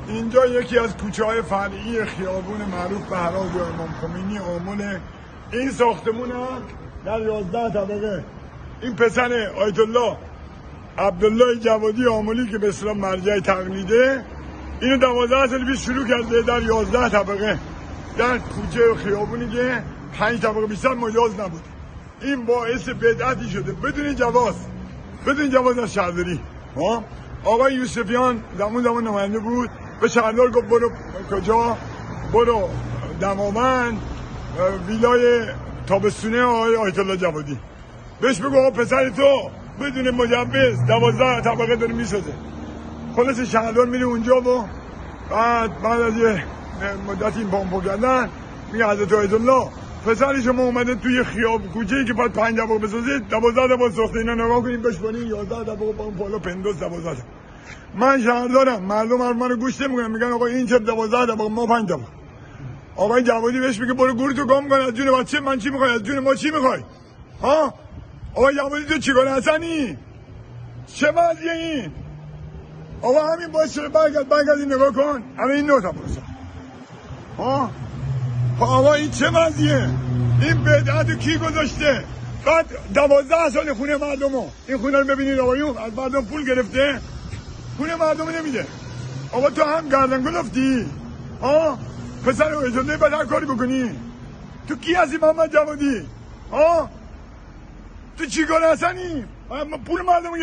اینجا یکی از کوچه‌های فرعی خیابون معروف به حراج امام خمینی آمل. این ساختمون هم در 11 طبقه. این پسر آیت الله عبدالله جوادی آملی که به اصطلاح مرجع تقلیده، اینو 12 سال پیش شروع کرده در 11 طبقه در کوچه و خیابونی که 5 طبقه بیشتر مجاز نبود. این باعث بدعتی شده بدون جواز از شهرداری. آقای یوسفیان زمان نماینده بود، به شهردار گفت برو کجا؟ برو دماوند ویلای تابستونه آقای آیت الله جوادی. بهش بگو آقا پسر تو بدون مجوز 12 طبقه داره میسازه. خلاص شهردار میره اونجا و بعد از یه مدتی این پامپو کردن میگه حضرت آیت الله پسر شما اومده توی خیاب کوچه‌ای که باید 5 طبقه بسازید 12 طبقه ساخته. اینا نگاه کنیم بشکنین 11 طبقه با اون بالا پندوس 12. من شهردارم، مردم حرفمو گوش نمیکنن، میگن آقا این چه 12 طبقه ما 5 طبقه. آقای جوادی بهش میگه برو گورتو گم کن، از جون بچه من چی میخوای؟ از جون ما چی میخوای؟ ها؟ آقای جوادی تو چیکار هستنی؟ چه وضعیه این؟ آقا همین باشه برگرد این نگاه کن. همین این نوتا برسا. ها؟ آقا این چه وضعیه؟ این بدعتو کی گذاشته؟ بعد 12 سال خونه مردمو. این خونه رو ببینید آقایون از مردم پول گرفته. خونه مردم نمیده. آقا تو هم گردن گلفتی؟ ها؟ پسر اجازه باید هر کاری بکنی. تو کی هستی محمد جوادی؟ ها؟ تو چی کاره هستنی؟ پول مردم